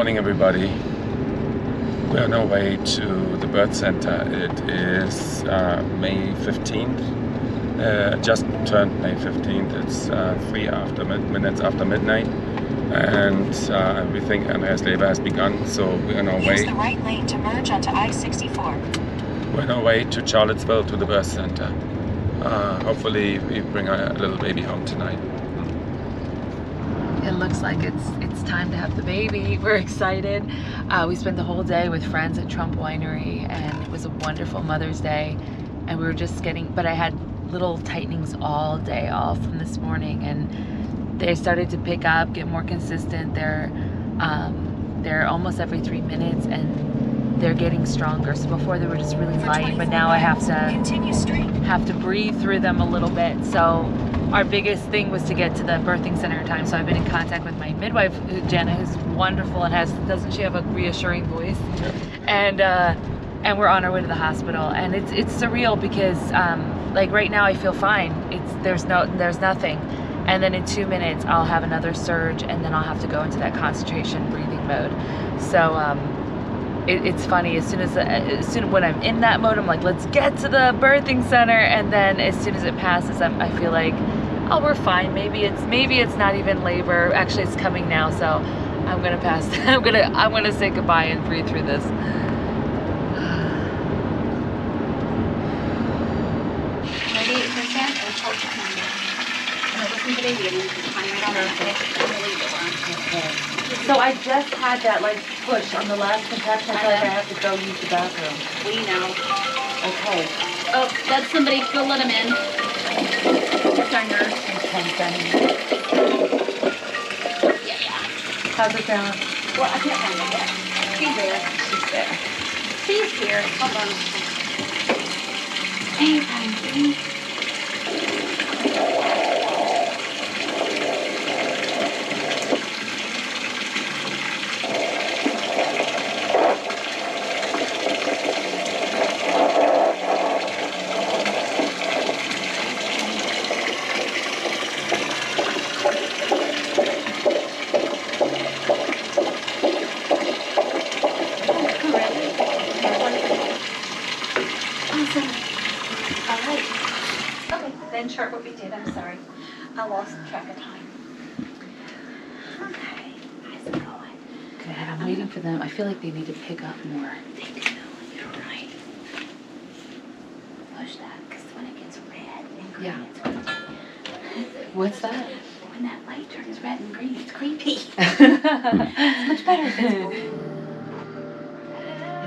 morning, everybody. We're on our way to the birth center. It is May 15th. Just turned May 15th. It's 3 minutes after midnight. And we think Andrea's labor has begun, so we're on our way. Use the right lane to merge onto I-64. We're on our way to Charlottesville to the birth center. Hopefully we bring a little baby home tonight. It looks like it's time to have the baby. We're excited. We spent the whole day with friends at Trump Winery, and it was a wonderful Mother's Day. And we were just but I had little tightenings all day, all from this morning, and they started to pick up, get more consistent. They're almost every 3 minutes, and they're getting stronger. So before they were just really light, but now I have to breathe through them a little bit. So our biggest thing was to get to the birthing center in time. So I've been in contact with my midwife, Jenna, who's wonderful and doesn't she have a reassuring voice? Yeah. And we're on our way to the hospital, and it's surreal because like right now I feel fine. There's nothing, and then in 2 minutes I'll have another surge, and then I'll have to go into that concentration breathing mode. So it's funny, as soon when I'm in that mode, I'm like, let's get to the birthing center, and then as soon as it passes, I feel like, oh, we're fine. Maybe it's not even labor. Actually, it's coming now, so I'm gonna pass. I'm gonna say goodbye and breathe through this. 98% or total number. No, listen to the baby, and then you can find right on there. So I just had that like push on the last contraction. I feel like I have to go use the bathroom. We know. Okay. Oh, that's somebody. Go let him in. That's our nurse. Yeah. How's it going? Well, I can't find it yet. She's there. She's here. Hold on. Hey, honey. Chart what we did. I'm sorry. I lost track of time. Okay. How's it going? Good. I'm waiting for them. I feel like they need to pick up more. They do. You're right. Push that, because when it gets red and green, it's creepy. What's that? When that light turns red and green, it's creepy. It's much better if it's blue.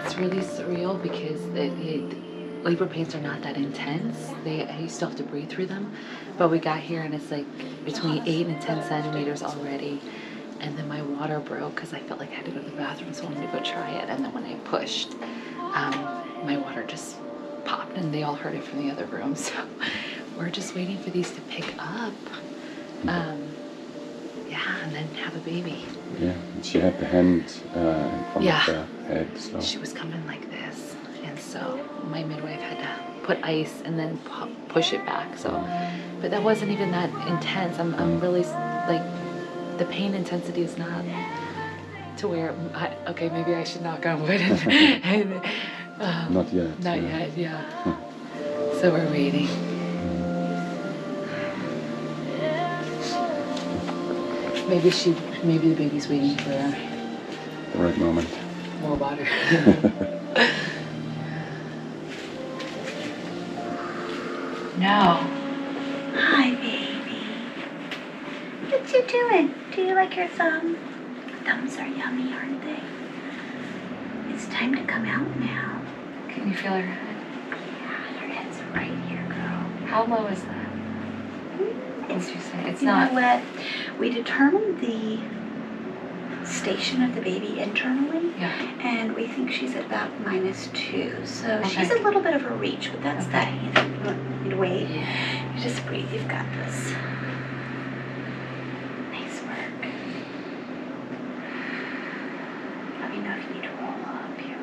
It's really surreal because labor pains are not that intense. You still have to breathe through them, but we got here and it's like between 8 and 10 centimeters already, and then my water broke because I felt like I had to go to the bathroom, so I wanted to go try it, and then when I pushed, my water just popped, and they all heard it from the other room, so we're just waiting for these to pick up, yeah, and then have a baby. Yeah, and she had the hand in front of the head, so. She was coming like this, and so my midwife had to put ice and then push it back. So, but that wasn't even that intense. I'm really like, the pain intensity is not to where okay, maybe I should knock on wood. Not yet. Not yet. Yeah. So we're waiting. Maybe the baby's waiting for the right moment. More water. No. Hi, baby. What you doing? Do you like your thumb? Thumbs are yummy, aren't they? It's time to come out now. Can you feel her head? Yeah, her head's right here, girl. How low is that? It's you not. Know what? We determined the station of the baby internally, and we think she's at about -2. So she's a little bit of a reach, but that's that. You need to wait. Yeah. You just breathe. You've got this. Nice work. Let me know if you need to roll up here.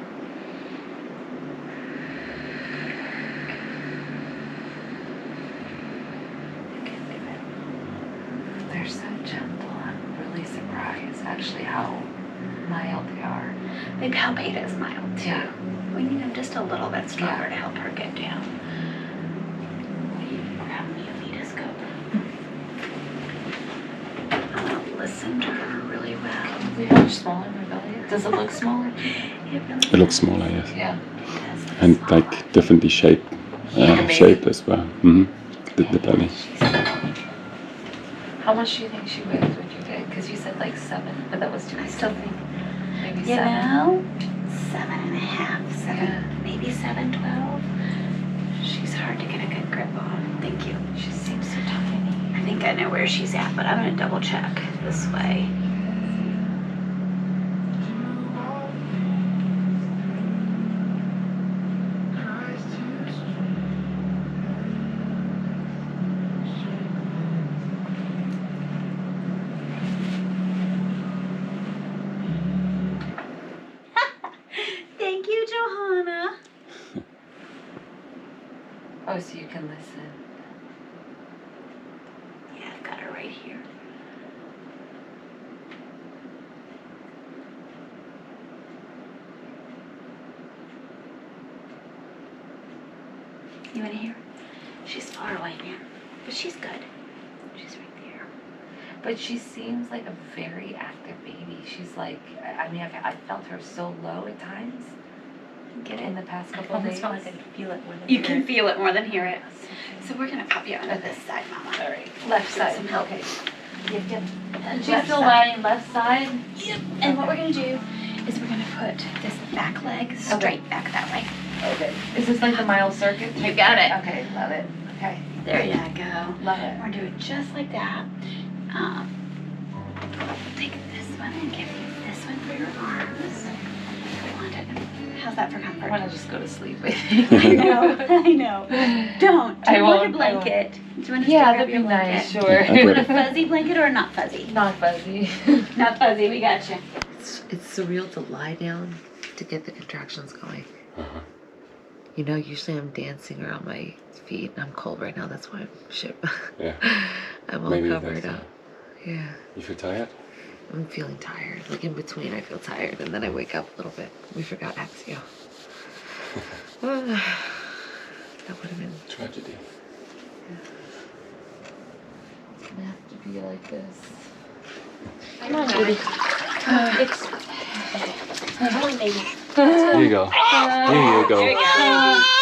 They're so gentle. I'm really surprised actually how mild They palpate as mild too. Yeah. We need them just a little bit stronger to help her get down. Grab me a letoscope. I want to listen to her really well. See how much smaller my belly is? Does it look smaller? It looks smaller, yes. Yeah. And like differently shaped as well. The belly. How much do you think she weighs when you did? Because you said like 7, but that was too. I still think, Maybe you 7. know, 7.5, 7, Yeah. maybe 7.12. She's hard to get a good grip on. Thank you. She seems so tiny. I think I know where she's at, but I'm going to double check this way. Thank you, Johanna. Oh, so you can listen. Yeah, I've got her right here. You want to hear? She's far away, man. But she's good. She's right there. But she seems like a very active baby. She's like, I mean, I've felt her so low at times. Get In it? the past couple of days. You can feel it more than hear it. So we're going to pop you onto this side, Mama. All right. Left side. Some help. Okay. And She's still lying left side. Yep. And what we're going to do is we're going to put this back leg straight back that way. Okay. Is this like the mile circuit? You got it. Okay, love it. Okay. There you go. Love it. We're doing just like that. We'll take this one and give you this one for your arms. How's that for comfort? I want to just go to sleep, I think. I know. Don't. Do I you want won't, your blanket? Do you want to Yeah, grab that'd be your nice, blanket? sure. You want a fuzzy blanket or a not fuzzy? Not fuzzy. Not fuzzy, we got you. It's surreal to lie down to get the contractions going. You know, usually I'm dancing around my feet and I'm cold right now. That's why I'm shit. Yeah. I'm all Maybe covered that's up. Yeah. You feel tired? I'm feeling tired. Like in between, I feel tired, and then I wake up a little bit. We forgot Axio. That would have been. Tragedy. It's gonna have to be like this. Come on, baby. Come on, baby. Here you go. Here you go. There you go.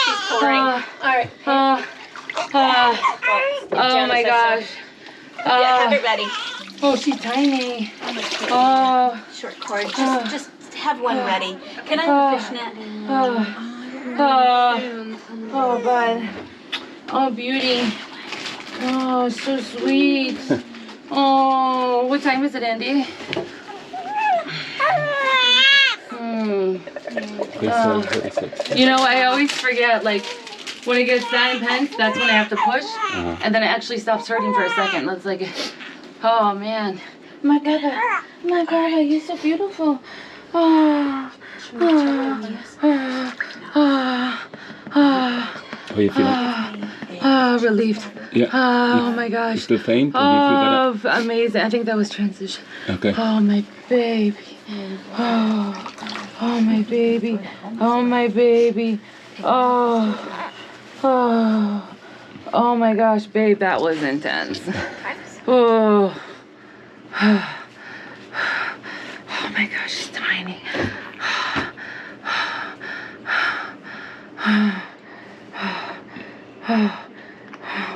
She's pouring. All right. Oh my gosh. Yeah, have it ready. Oh, she's tiny. Oh. Oh. Short cord. Just have one ready. Can I have a fishnet? Oh, bud. Oh, beauty. Oh, so sweet. Oh, what time is it, Andy? You know, I always forget, like, when it gets that intense, that's when I have to push, and then it actually stops hurting for a second. That's like, oh, man. My God, you're so beautiful. Oh, How are you feeling? relieved. Yeah. Oh my You gosh. still faint? Or do you feel better? Oh, amazing. I think that was transition. Okay. Oh, my baby. Oh, my baby. Oh, my baby. Oh my gosh, babe, that was intense. Oh. Oh my gosh, she's tiny.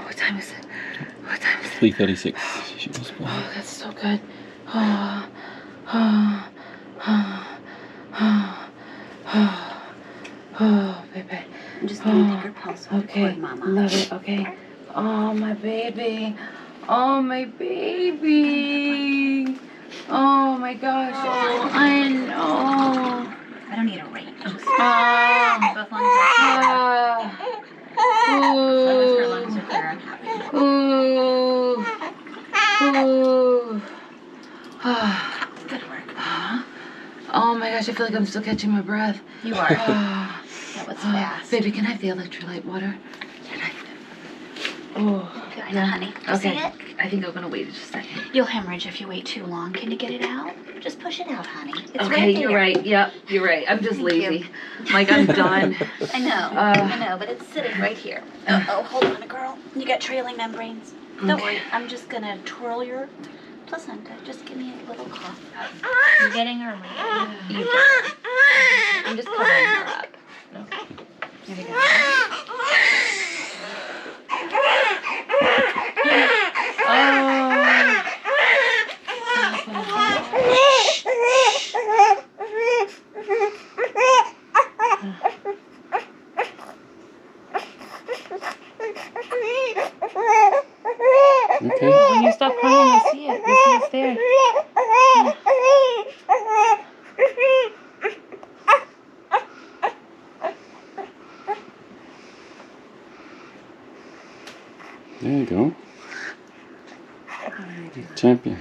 What time is it? What time is it? 3:36. She was born. Oh, that's so good. Baby. I'm just going to take her pulse with Okay, the cord, Mama. love it, okay. Oh, my baby. Oh, my baby. Oh, my gosh. Oh, I know. I don't need a rate. Just both lungs are clear. As long as her lungs are clear, I'm happy. Good work, Mama. Oh my gosh, I feel like I'm still catching my breath. You are. That was fast. Baby, can I have the electrolyte water? Can I? Oh. fine, Yeah. honey. Do you see it? I think I'm gonna wait just a second. You'll hemorrhage if you wait too long. Can you get it out? Just push it out, honey. It's Okay, right there. you're right. Yep, you're right. I'm just Thank you. lazy. Like I'm done. I know, but it's sitting right here. Oh, hold on, girl. You got trailing membranes. Don't worry, I'm just gonna twirl your placenta. Just give me a little cough. You getting her ready? You get her. I'm just covering her up. Okay. Here we go. Okay. When you stop crying, I see it. I see it's there. There you go. Champion.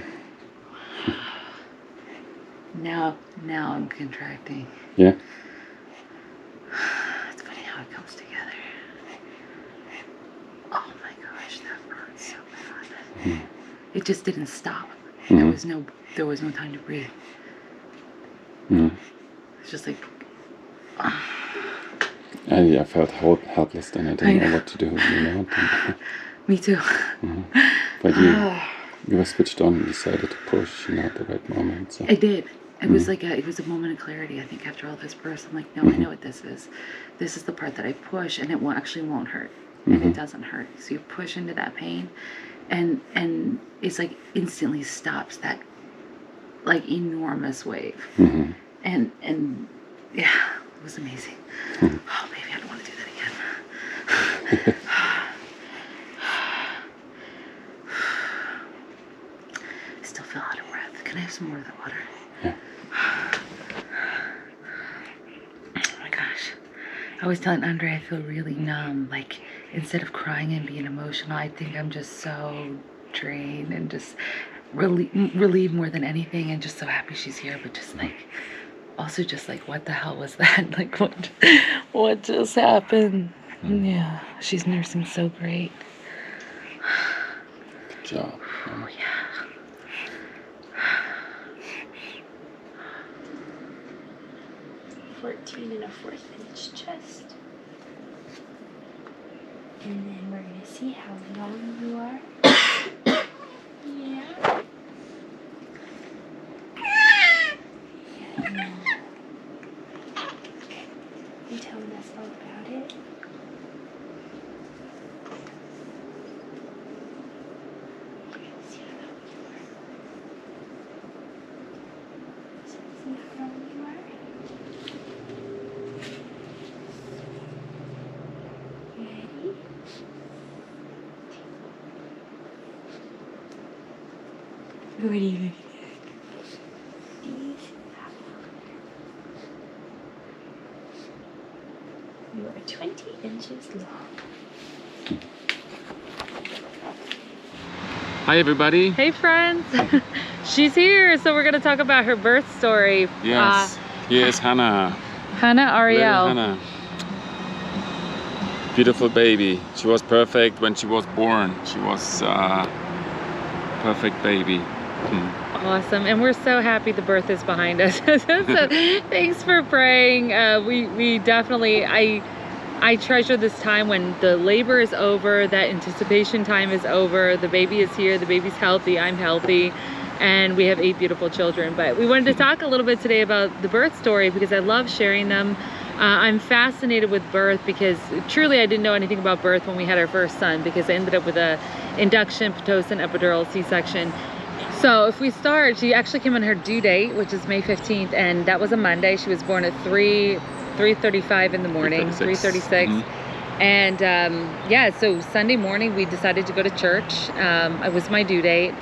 Now I'm contracting. Yeah. It's funny how it comes together. Oh my gosh, that hurts so bad. It just didn't stop. There was no time to breathe. It's just like. I felt helpless then. I didn't know what to do. You know. Me too. But you were switched on. You decided to push, at the right moment. So. I did. It was like it was a moment of clarity. I think after all this birth, I'm like, no, I know what this is. This is the part that I push, and it won't hurt, and it doesn't hurt. So you push into that pain, and it's like instantly stops that like enormous wave, and yeah, it was amazing. Oh baby, I don't want to do that again. I still feel out of breath. Can I have some more of that water? Yeah. Oh my gosh. I was telling Andre I feel really numb. Like instead of crying and being emotional, I think I'm just so drained and just relieved more than anything, and just so happy she's here, but just like also just like what the hell was that? Like what just happened? Yeah, she's nursing so great. Good job. Oh yeah. 14 1/4 inch chest. And then we're going to see how long you are. Yeah. You telling us all about it? See how long you are. See how long you are. Ready? What do you think? You are 20 inches long. Hi everybody. Hey friends. She's here, so we're going to talk about her birth story. Yes, here is Hanna. Hannah Little Ariel. Hanna. Beautiful baby. She was perfect when she was born. She was perfect baby. Awesome, and we're so happy the birth is behind us. So thanks for praying. We definitely, I treasure this time when the labor is over, that anticipation time is over, the baby is here, the baby's healthy, I'm healthy, and we have 8 beautiful children. But we wanted to talk a little bit today about the birth story because I love sharing them. I'm fascinated with birth because truly I didn't know anything about birth when we had our first son, because I ended up with a induction, Pitocin, epidural, C-section. So if we start, she actually came on her due date, which is May 15th, and that was a Monday. She was born at 3:35 in the morning, 3:36. And yeah, so Sunday morning we decided to go to church. It was my due date.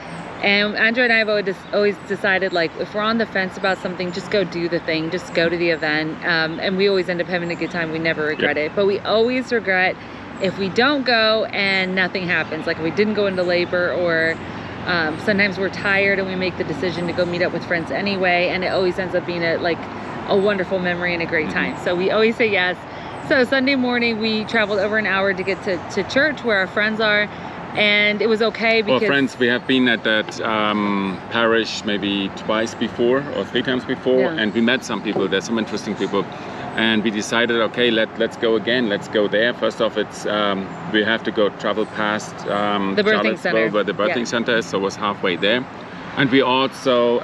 And Andrew and I have always decided, like, if we're on the fence about something, just go do the thing, just go to the event. And we always end up having a good time. We never regret it. But we always regret if we don't go and nothing happens. Like if we didn't go into labor, or sometimes we're tired and we make the decision to go meet up with friends anyway. And it always ends up being a wonderful memory and a great time. So we always say yes. So Sunday morning we traveled over an hour to get to church where our friends are. And it was okay because... Well, friends, we have been at that parish maybe twice before or 3 times before, Yeah. and we met some people. There's some interesting people, and we decided, okay, let's go again. Let's go there. First off, it's we have to go travel past The birthing Charlottesville, center. where the birthing Yeah. center is. So it was halfway there, and we also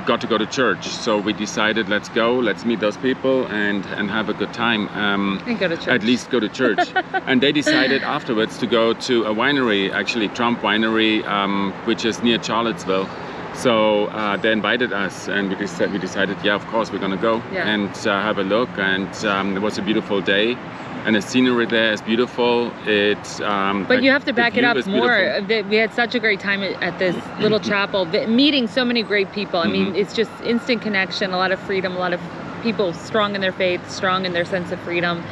got to go to church. So we decided, let's go, let's meet those people and have a good time. And go to church. At least go to church. And they decided afterwards to go to a winery, actually Trump Winery, which is near Charlottesville. So they invited us, and we decided, yeah, of course we're gonna go Yeah. and have a look. And it was a beautiful day, and the scenery there is beautiful. It's But you have to back it up more. Beautiful. We had such a great time at this little chapel, meeting so many great people. I mean, it's just instant connection, a lot of freedom, a lot of people strong in their faith, strong in their sense of freedom.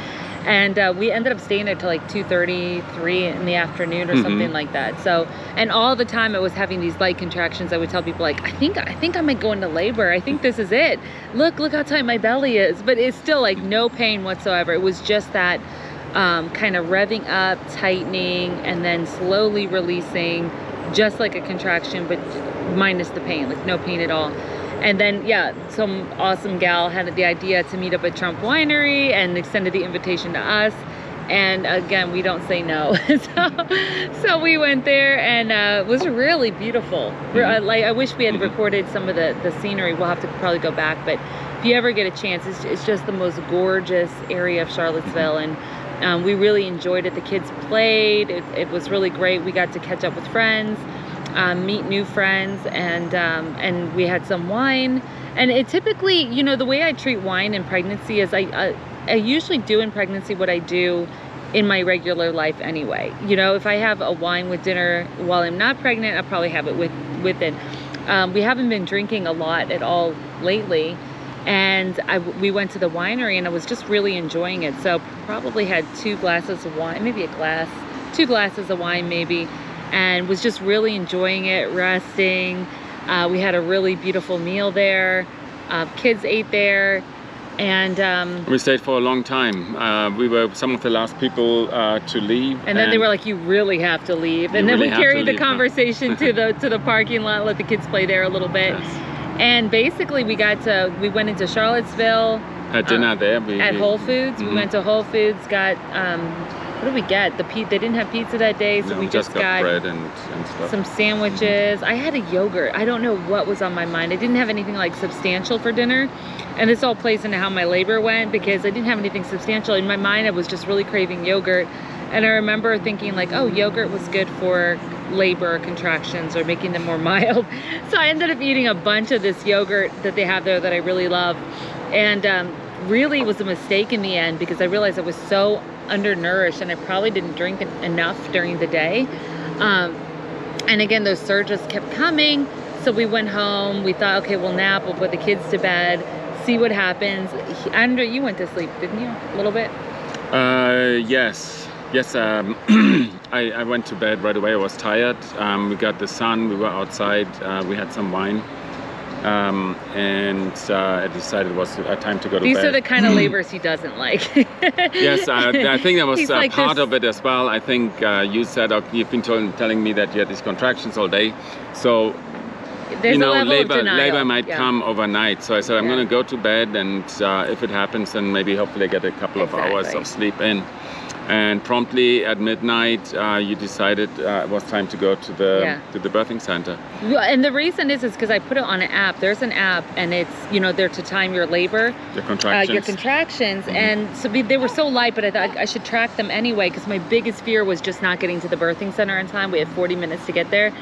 And we ended up staying there till like 2:30, 3 in the afternoon or something like that. So, and all the time I was having these light contractions. I would tell people like, I think I might go into labor. I think this is it. Look how tight my belly is. But it's still like no pain whatsoever. It was just that kind of revving up, tightening, and then slowly releasing, just like a contraction, but minus the pain, like no pain at all. And then, yeah, some awesome gal had the idea to meet up at Trump Winery and extended the invitation to us. And again, we don't say no. so we went there, and it was really beautiful. Like, I wish we had recorded some of the scenery. We'll have to probably go back. But if you ever get a chance, it's just the most gorgeous area of Charlottesville. And we really enjoyed it. The kids played. It was really great. We got to catch up with friends. Meet new friends, and we had some wine. And it typically, you know, the way I treat wine in pregnancy is I usually do in pregnancy what I do in my regular life anyway. You know, if I have a wine with dinner while I'm not pregnant, I'll probably have it with it. We haven't been drinking a lot at all lately, and we went to the winery, and I was just really enjoying it. So probably had 2 glasses of wine, maybe 2 glasses of wine maybe, and was just really enjoying it, resting. We had a really beautiful meal there. Kids ate there, and we stayed for a long time. We were some of the last people to leave. And then they were like, "You really have to leave." And then really we have to carried the leave, huh? conversation to the parking lot, let the kids play there a little bit. Yes. And basically, we went into Charlottesville. Had dinner there. At Whole Foods. We went to Whole Foods, got what did we get? They didn't have pizza that day, so No, we just got bread and stuff. some sandwiches. I had a yogurt. I don't know what was on my mind. I didn't have anything like substantial for dinner. And this all plays into how my labor went, because I didn't have anything substantial. In my mind, I was just really craving yogurt. And I remember thinking like, oh, yogurt was good for labor contractions or making them more mild. So I ended up eating a bunch of this yogurt that they have there that I really love. And really was a mistake in the end, because I realized I was so undernourished and I probably didn't drink enough during the day. And again, those surges kept coming. So we went home. We thought, okay, we'll nap. We'll put the kids to bed, see what happens. Andrew, you went to sleep, didn't you? A little bit? Yes. I went to bed right away. I was tired. We got the sun. We were outside. We had some wine. And I decided it was time to go to bed. These are the kind of labors he doesn't like. Yes, I think that was He's like part this- of it as well. I think you said, you've been telling me that you had these contractions all day. So, There's a level of denial. labor might Yeah. come overnight. So I said, I'm Yeah. going to go to bed, and if it happens, then maybe hopefully get a couple of hours Exactly. of sleep in. And promptly at midnight, you decided it was time to go to the birthing center. Well, and the reason is because I put it on an app. There's an app, and it's, you know, there to time your labor, Your contractions. your contractions. And so they were so light, but I thought I should track them anyway, because my biggest fear was just not getting to the birthing center in time. We had 40 minutes to get there.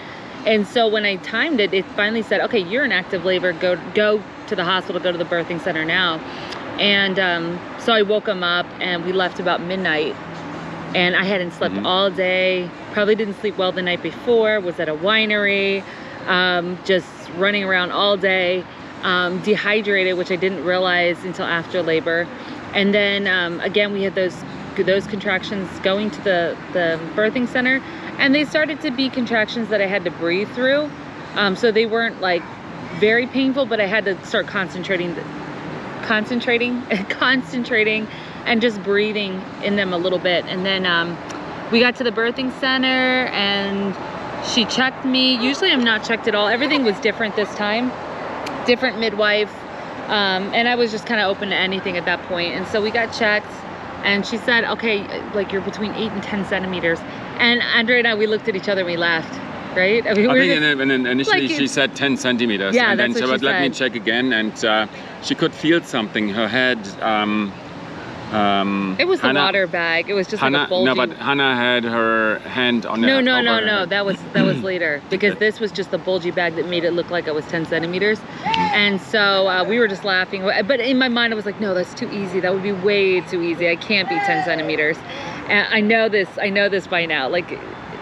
And so when I timed it, it finally said, okay, you're in active labor. Go to the hospital, go to the birthing center now. And so I woke him up, and we left about midnight. And I hadn't slept all day, probably didn't sleep well the night before, was at a winery, just running around all day, dehydrated, which I didn't realize until after labor. And then again, we had those contractions going to the birthing center, and they started to be contractions that I had to breathe through. So they weren't like very painful, but I had to start concentrating and just breathing in them a little bit. And then we got to the birthing center and she checked me. Usually I'm not checked at all. Everything was different this time. Different midwife. And I was just kind of open to anything at that point. And so we got checked and she said, okay, like you're between 8 and 10 centimeters. And Andre and I, we looked at each other and we laughed, right? I mean, I think initially like, she said 10 centimeters. Yeah, and then that's what she let me said. check again. And she could feel something. Her head... it was the Hanna, water bag. It was just Hanna, like a bulging... No, but Hanna had her hand on No, it. no. That was later. Because this was just the bulgy bag that made it look like it was 10 centimeters. And so we were just laughing. But in my mind, I was like, no, that's too easy. That would be way too easy. I can't be 10 centimeters. And I know this by now. Like,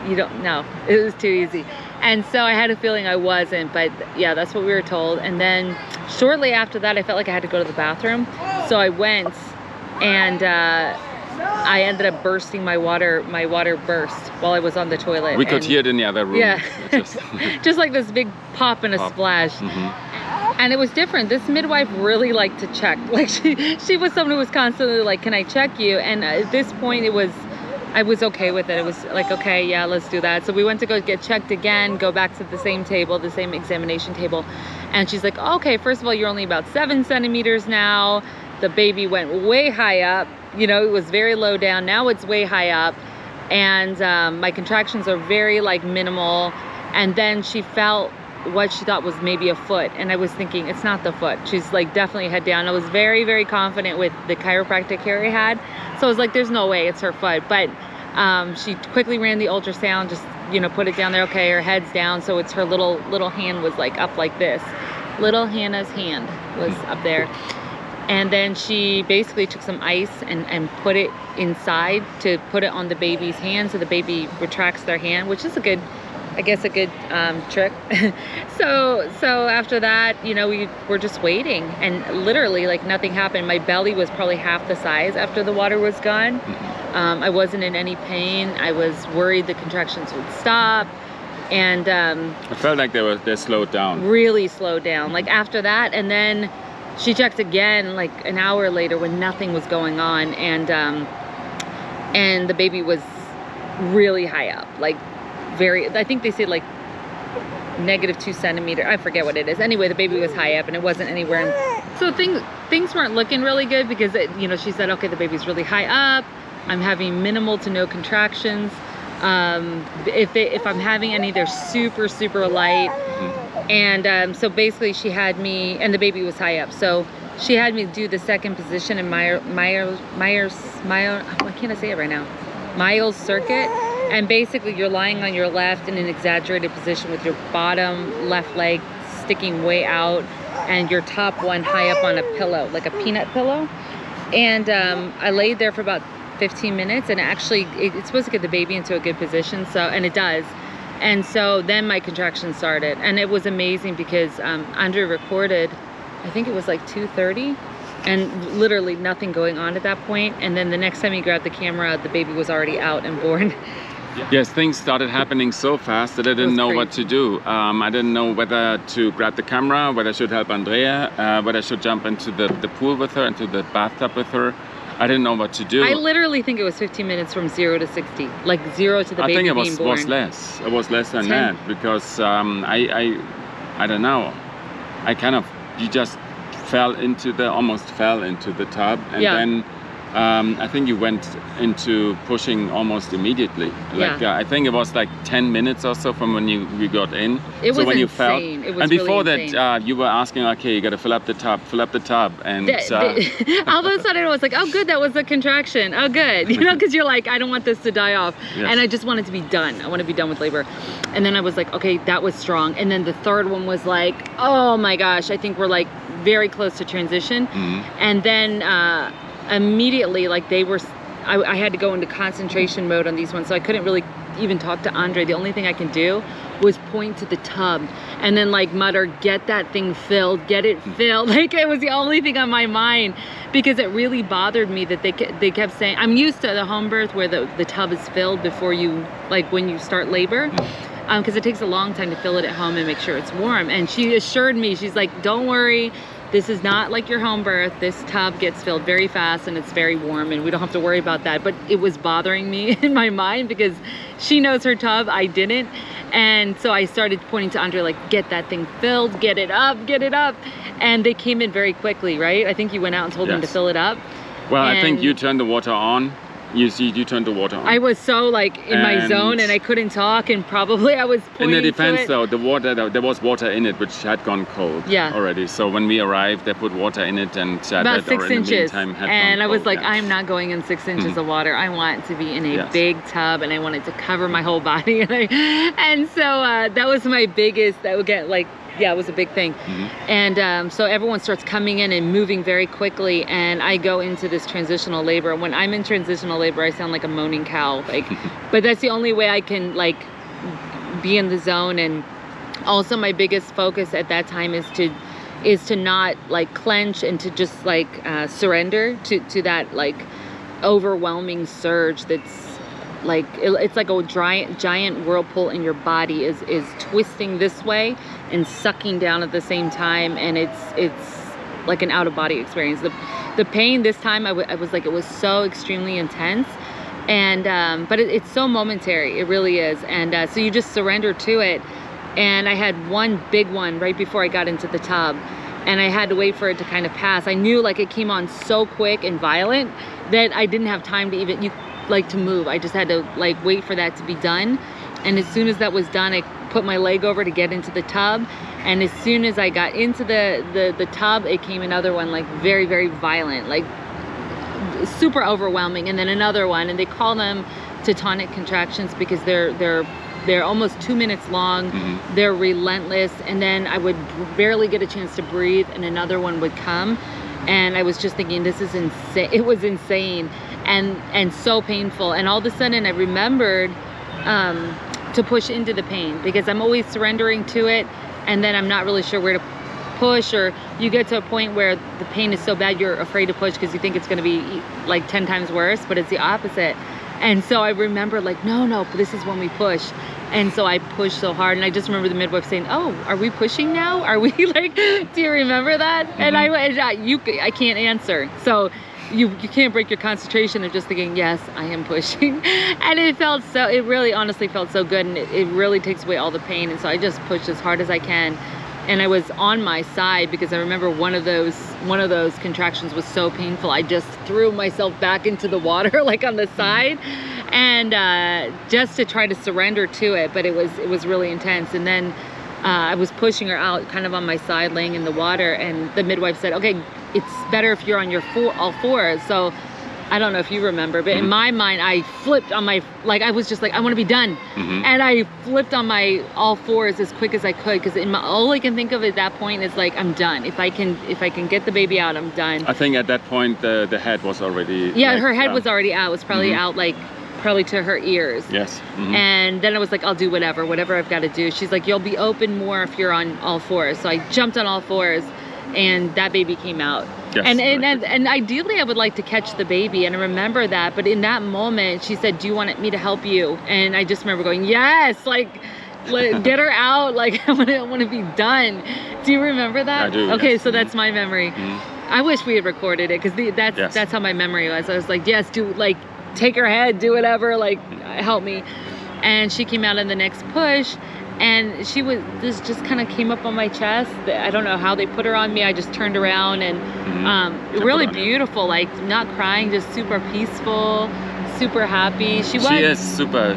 you don't know. It was too easy. And so I had a feeling I wasn't. But yeah, that's what we were told. And then shortly after that, I felt like I had to go to the bathroom. So I went. And I ended up bursting my water burst while I was on the toilet. We could hear it in the other room. Yeah, just like this big pop and a splash. And it was different. This midwife really liked to check. Like she was someone who was constantly like, can I check you? And at this point I was okay with it. It was like, okay, yeah, let's do that. So we went to go get checked again, go back to the same table, the same examination table. And she's like, okay, first of all, you're only about 7 centimeters now. The baby went way high up. You know, it was very low down. Now it's way high up. And my contractions are very like minimal. And then she felt what she thought was maybe a foot. And I was thinking, it's not the foot. She's like definitely head down. I was very, very confident with the chiropractic care I had. So I was like, there's no way it's her foot. But she quickly ran the ultrasound, just, you know, put it down there. Okay, her head's down. So it's her little hand was like up like this. Little Hannah's hand was up there. And then she basically took some ice and put it inside to put it on the baby's hand so the baby retracts their hand, which is a good trick. So after that, you know, we were just waiting and literally like nothing happened. My belly was probably half the size after the water was gone. I wasn't in any pain. I was worried the contractions would stop. And I felt like they slowed down. Really slowed down. Like after that, and then she checked again like an hour later when nothing was going on, and the baby was really high up, like very, I think they said like -2 centimeters. I forget what it is. Anyway, the baby was high up and it wasn't anywhere. So things weren't looking really good because it, you know, she said, okay, the baby's really high up. I'm having minimal to no contractions. If I'm having any, they're super, super light. And so basically she had me, and the baby was high up. So she had me do the second position in Myers, what can't I say it right now? Miles circuit. And basically you're lying on your left in an exaggerated position with your bottom left leg sticking way out and your top one high up on a pillow, like a peanut pillow. And I laid there for about 15 minutes, and actually it's supposed to get the baby into a good position, so, and it does. And so then my contractions started, and it was amazing because Andre recorded, I think it was like 2:30, and literally nothing going on at that point. And then the next time he grabbed the camera, the baby was already out and born. Yes, things started happening so fast that I didn't know what to do. I didn't know whether to grab the camera, whether I should help Andrea, whether I should jump into the pool with her, into the bathtub with her. I didn't know what to do. I literally think it was 15 minutes from 0 to 60, like 0 to the baby being born. I think it was less. It was less than 10. That because I don't know. I kind of, you just almost fell into the tub, and then I think you went into pushing almost immediately. Like I think it was like 10 minutes or so from when we got in. It was when you insane. felt, it was and before really that, you were asking, okay, you got to fill up the tub, and all of a sudden I was like, oh good, that was a contraction. Oh good, you know, because you're like, I don't want this to die off, and I just want it to be done. I want to be done with labor. And then I was like, okay, that was strong. And then the third one was like, oh my gosh, I think we're like very close to transition. And then immediately, like I had to go into concentration mode on these ones, so I couldn't really even talk to Andre. The only thing I can do was point to the tub and then like mutter, get that thing filled, get it filled. Like it was the only thing on my mind, because it really bothered me that they kept saying, I'm used to the home birth where the tub is filled before you, like when you start labor, because it takes a long time to fill it at home and make sure it's warm. And she assured me, she's like, don't worry, this is not like your home birth. This tub gets filled very fast and it's very warm and we don't have to worry about that. But it was bothering me in my mind because she knows her tub, I didn't. And so I started pointing to Andre, like, get that thing filled, get it up, get it up. And they came in very quickly, right? I think you went out and told them to fill it up. Well, I think you turned the water on. You turned the water on. I was so like in my zone and I couldn't talk, and probably I was pointing in the defense to it. though, the water, there was water in it which had gone cold already. So when we arrived, they put water in it, and about that 6 inches. And I was like, I'm not going in 6 inches of water. I want to be in a big tub, and I want it to cover my whole body. And so that was my biggest. That would get like. Yeah, it was a big thing. And so everyone starts coming in and moving very quickly, and I go into this transitional labor. When I'm in transitional labor, I sound like a moaning cow, like, but that's the only way I can like be in the zone. And also my biggest focus at that time is to not like clench and to just like surrender to that like overwhelming surge that's like it's like a giant whirlpool in your body is twisting this way and sucking down at the same time, and it's like an out-of-body experience. The pain this time I was like, it was so extremely intense, and but it's so momentary, it really is. And so you just surrender to it. And I had one big one right before I got into the tub, and I had to wait for it to kind of pass. I knew like it came on so quick and violent that I didn't have time to even to move. I just had to like wait for that to be done. And as soon as that was done, I put my leg over to get into the tub, and as soon as I got into the tub, it came another one, like very, very violent, like super overwhelming, and then another one. And they call them tetanic contractions because they're almost 2 minutes long. They're relentless, and then I would barely get a chance to breathe, and another one would come. And I was just thinking, this is insane. It was insane and so painful. And all of a sudden I remembered to push into the pain, because I'm always surrendering to it, and then I'm not really sure where to push, or you get to a point where the pain is so bad you're afraid to push because you think it's going to be like 10 times worse, but it's the opposite. And so I remember like, no, this is when we push. And so I pushed so hard, and I just remember the midwife saying, oh, are we pushing now? Are we like, do you remember that? And I can't answer. So you can't break your concentration of just thinking, yes, I am pushing. And it really honestly felt so good, and it really takes away all the pain. And so I just pushed as hard as I can. And I was on my side because I remember one of those contractions was so painful. I just threw myself back into the water, like on the side, and just to try to surrender to it. But it was really intense. And then I was pushing her out kind of on my side, laying in the water, and the midwife said, okay, it's better if you're on your all fours. So I don't know if you remember, but in my mind, I flipped on my, like, I was just like, I want to be done. And I flipped on my all fours as quick as I could, because all I can think of at that point is like, I'm done. If I can get the baby out, I'm done. I think at that point, the head was already... Yeah, her head was already out. It was probably out like, probably to her ears. Yes. And then I was like, I'll do whatever I've got to do. She's like, you'll be open more if you're on all fours. So I jumped on all fours, and that baby came out. Yes, and ideally I would like to catch the baby, and I remember that, but in that moment she said, do you want me to help you? And I just remember going, yes, like get her out, like I want to be done. Do you remember that? I do. Okay, yes. so that's my memory. I wish we had recorded it, because that's how my memory was. I was like, yes, do, like, take her head, do whatever, like help me. And she came out in the next push, and this just kind of came up on my chest. I don't know how they put her on me. I just turned around, and really beautiful, like not crying, just super peaceful, super happy. She is super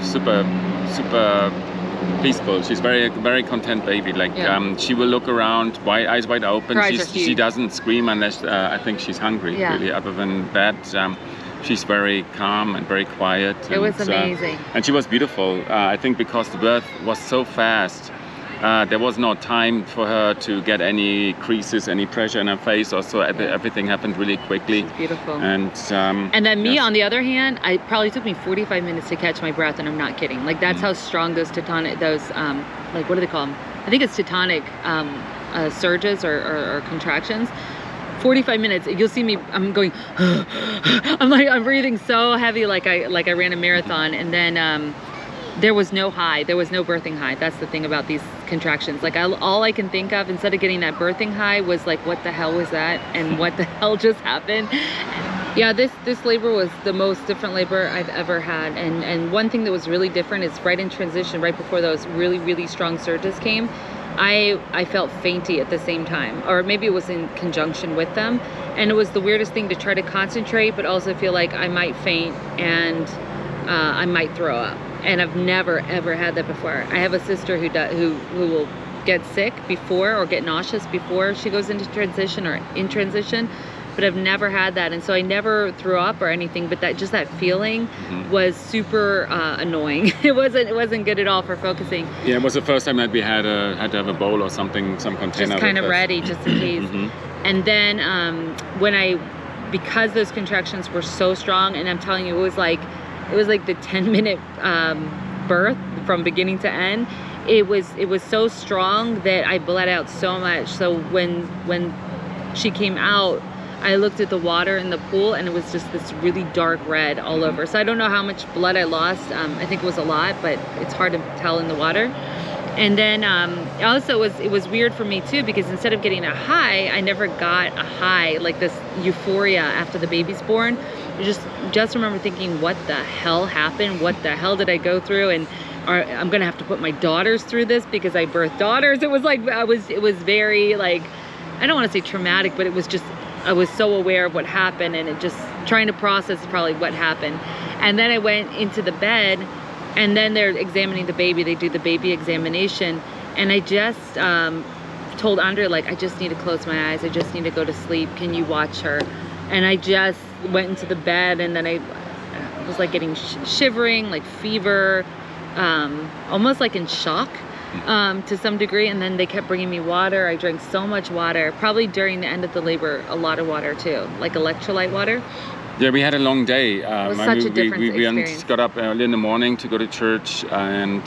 peaceful. She's very, very content baby. Like she will look around, eyes wide open. She doesn't scream unless I think she's hungry. Really, other than that. She's very calm and very quiet. It was amazing. And she was beautiful. I think because the birth was so fast, there was no time for her to get any creases, any pressure in her face. Also, everything happened really quickly. She's beautiful. And then me, on the other hand, it probably took me 45 minutes to catch my breath, and I'm not kidding. Like, that's how strong those tetanic, like, what do they call them? I think it's tetanic surges or contractions. 45 minutes, you'll see me, I'm going, I'm breathing so heavy, like I ran a marathon. And then there was no high, there was no birthing high. That's the thing about these contractions. Like all I can think of, instead of getting that birthing high, was like, what the hell was that? And what the hell just happened? Yeah, this labor was the most different labor I've ever had. And one thing that was really different is right in transition, right before those really, really strong surges came, I felt fainty at the same time, or maybe it was in conjunction with them. And it was the weirdest thing to try to concentrate, but also feel like I might faint and I might throw up. And I've never ever had that before. I have a sister who will get sick before or get nauseous before she goes into transition or in transition, but I've never had that. And so I never threw up or anything, but that feeling was super annoying. It wasn't good at all for focusing. Yeah, it was the first time that we had to have a bowl or something, some container. Just kind of ready, just in case. And then because those contractions were so strong, and I'm telling you, it was like the 10-minute birth from beginning to end. It was so strong that I bled out so much. So when she came out, I looked at the water in the pool, and it was just this really dark red all over. So I don't know how much blood I lost. I think it was a lot, but it's hard to tell in the water. And then also it was weird for me too, because instead of getting a high, I never got a high, like this euphoria after the baby's born. I just remember thinking, what the hell happened? What the hell did I go through? And I'm gonna have to put my daughters through this because I birthed daughters. It was like, it was very, like, I don't want to say traumatic, but it was just, I was so aware of what happened, and it just trying to process probably what happened. And then I went into the bed, and then they're examining the baby. They do the baby examination, and I just told Andre, like, I just need to close my eyes. I just need to go to sleep. Can you watch her? And I just went into the bed, and then I was like getting shivering, like fever, almost like in shock to some degree. And then they kept bringing me water. I drank so much water, probably during the end of the labor, a lot of water too, like electrolyte water. Yeah, we had a long day. It was such a different experience. We got up early in the morning to go to church, and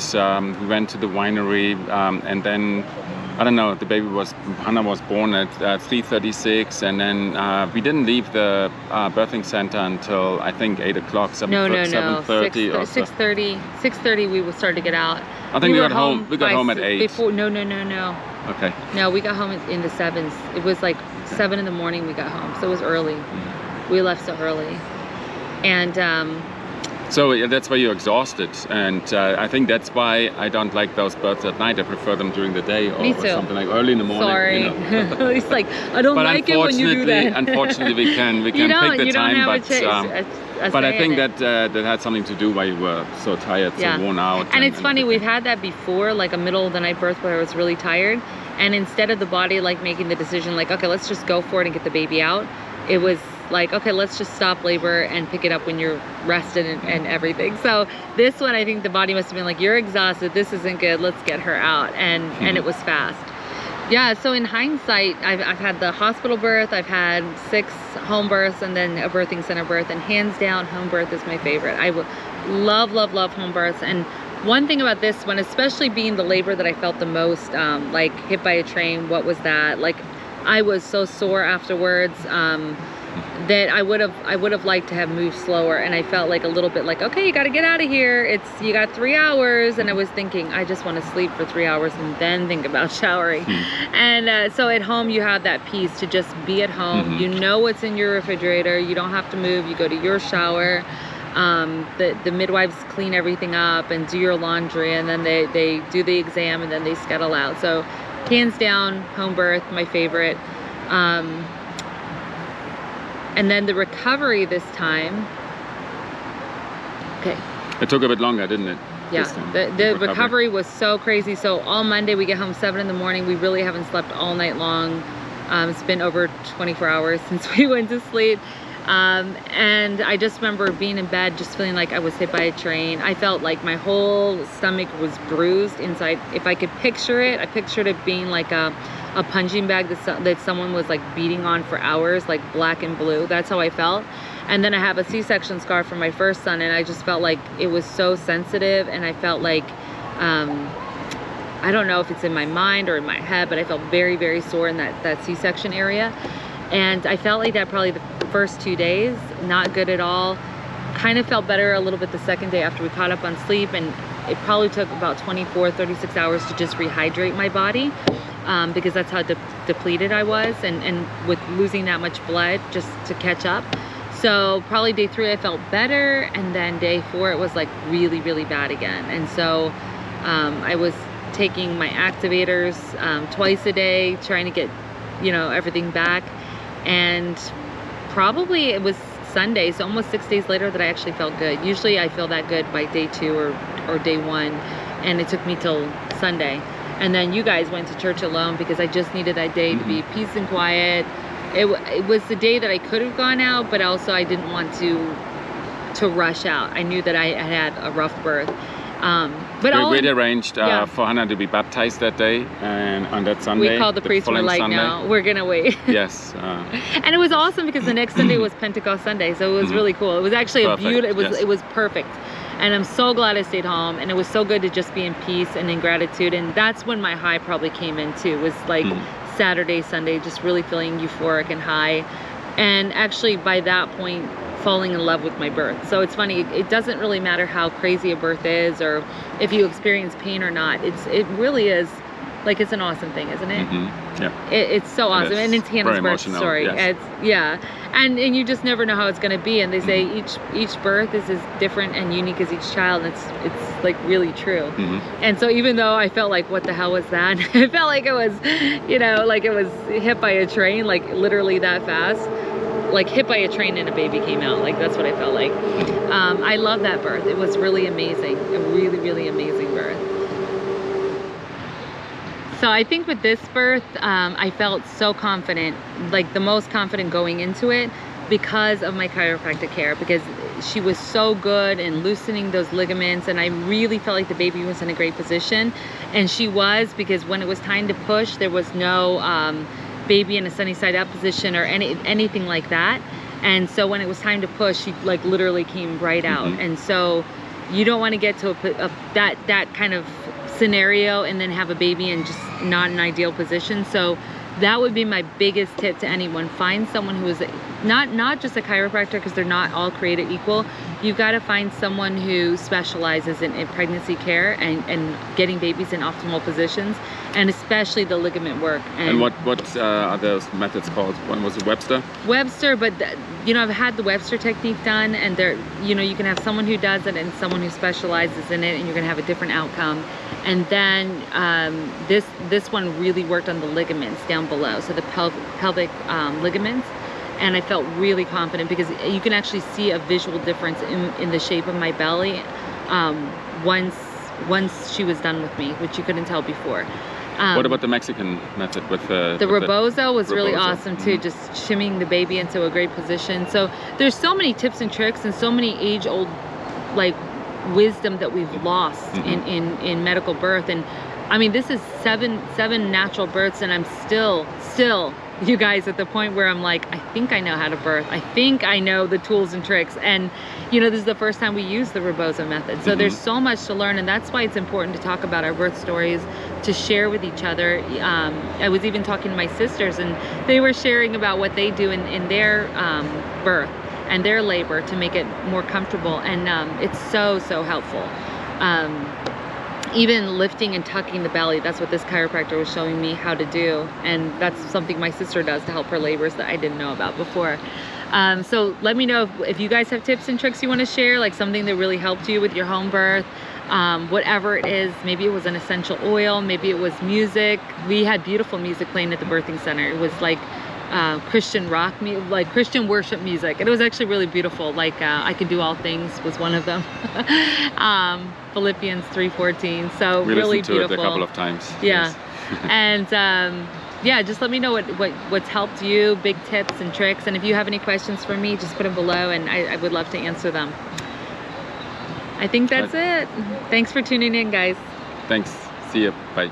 we went to the winery, and then, I don't know, Hanna was born at 3:36, and then we didn't leave the birthing center until I think 8 o'clock, 7:30 or 6:30 we started to get out. I think we got home. We got home at 8. No. Okay. No, we got home in the 7s. It was like 7 in the morning we got home, so it was early. We left so early, and so that's why you're exhausted, and I think that's why I don't like those births at night. I prefer them during the day or something like early in the morning. Sorry, you know. It's like I don't like it when you do that. Unfortunately, we can pick the time, but I think that had something to do why you were so tired, so worn out. And it's funny, we've had that before, like a middle of the night birth where I was really tired, and instead of the body like making the decision, like, okay, let's just go for it and get the baby out, it was like, okay, let's just stop labor and pick it up when you're rested and everything. So this one, I think the body must have been like, you're exhausted, this isn't good, let's get her out. And it was fast. Yeah, so in hindsight, I've had the hospital birth, I've had 6 home births, and then a birthing center birth, and hands down, home birth is my favorite. I love home births. And one thing about this one, especially being the labor that I felt the most, like hit by a train, what was that? Like, I was so sore afterwards that I would have liked to have moved slower, and I felt like a little bit like, okay, you got to get out of here. You got 3 hours, and I was thinking, I just want to sleep for 3 hours and then think about showering. And so at home, you have that peace to just be at home. You know what's in your refrigerator. You don't have to move. You go to your shower. The midwives clean everything up and do your laundry, and then they do the exam, and then they scuttle out. So hands down, home birth, my favorite. And then the recovery this time. Okay. It took a bit longer, didn't it? Yeah, the recovery was so crazy. So all Monday we get home 7 in the morning. We really haven't slept all night long. It's been over 24 hours since we went to sleep. And I just remember being in bed, just feeling like I was hit by a train. I felt like my whole stomach was bruised inside. If I could picture it, I pictured it being like a punching bag that someone was like beating on for hours, like black and blue. That's how I felt. And then I have a C-section scar from my first son, and I just felt like it was so sensitive, and I felt like, I don't know if it's in my mind or in my head, but I felt very, very sore in that C-section area. And I felt like that probably the first 2 days, not good at all. Kind of felt better a little bit the second day after we caught up on sleep, and it probably took about 24, 36 hours to just rehydrate my body, because that's how depleted I was, and with losing that much blood just to catch up. So probably day 3 I felt better, and then day 4 it was like really, really bad again. And so I was taking my activators twice a day, trying to get, you know, everything back. And probably it was Sunday, so almost 6 days later, that I actually felt good. Usually I feel that good by day 2 or day 1, and it took me till Sunday. And then you guys went to church alone because I just needed that day to be peace and quiet. It was the day that I could have gone out, but also I didn't want to rush out. I knew that I had a rough birth. But we arranged for Hanna to be baptized that day, and on that Sunday. We called the priest. We're like, no, we're gonna wait. Yes. And it was awesome because the next Sunday was Pentecost Sunday, so it was really cool. It was actually a beautiful. It was perfect, and I'm so glad I stayed home. And it was so good to just be in peace and in gratitude. And that's when my high probably came in too. Was like Saturday, Sunday, just really feeling euphoric and high, and actually by that point, falling in love with my birth. So it's funny, it doesn't really matter how crazy a birth is or if you experience pain or not. It really is, like, it's an awesome thing, isn't it? Yeah. It's so awesome. And it's Hannah's birth story. Yes. And you just never know how it's going to be. And they say each birth is as different and unique as each child. And it's like really true. And so even though I felt like, what the hell was that? It felt like it was, you know, like it was hit by a train, like literally that fast. Like hit by a train and a baby came out. Like that's what I felt like. I love that birth. It was really amazing. A really, really amazing birth. So I think with this birth, I felt so confident, like the most confident going into it because of my chiropractic care, because she was so good in loosening those ligaments, and I really felt like the baby was in a great position. And she was, because when it was time to push, there was no baby in a sunny side up position or anything like that. And so when it was time to push, she like literally came right out. And so you don't want to get to that kind of scenario and then have a baby in just not an ideal position. So that would be my biggest tip to anyone. Find someone who is not just a chiropractor, because they're not all created equal. You've got to find someone who specializes in pregnancy care and getting babies in optimal positions, and especially the ligament work. And what are those methods called? One was it Webster? Webster, but you know, I've had the Webster technique done, and there, you know, you can have someone who does it and someone who specializes in it, and you're gonna have a different outcome. And then this one really worked on the ligaments down below, so the pelvic ligaments. And I felt really confident because you can actually see a visual difference in the shape of my belly once she was done with me, which you couldn't tell before. What about the Mexican method with the rebozo was really awesome too, just shimming the baby into a great position. So there's so many tips and tricks and so many age-old like wisdom that we've lost in medical birth. And I mean, this is seven natural births, and I'm still you guys at the point where I'm like, I think I know how to birth. I think I know the tools and tricks. And you know, this is the first time we use the rebozo method. So there's so much to learn, and that's why it's important to talk about our birth stories, to share with each other. I was even talking to my sisters, and they were sharing about what they do in their birth and their labor to make it more comfortable. And it's so helpful. Even lifting and tucking the belly, that's what this chiropractor was showing me how to do. And that's something my sister does to help her labors that I didn't know about before. So let me know if you guys have tips and tricks you want to share, like something that really helped you with your home birth. Whatever it is, maybe it was an essential oil, maybe it was music. We had beautiful music playing at the birthing center. It was like Christian rock, like Christian worship music. It was actually really beautiful. Like I Can Do All Things was one of them. Philippians 3:14. So we really listened to beautiful. it a couple of times. Yeah. Yes. And yeah, just let me know what's helped you, big tips and tricks. And if you have any questions for me, just put them below, and I would love to answer them. I think that's it. Thanks for tuning in, guys. Thanks. See you. Bye.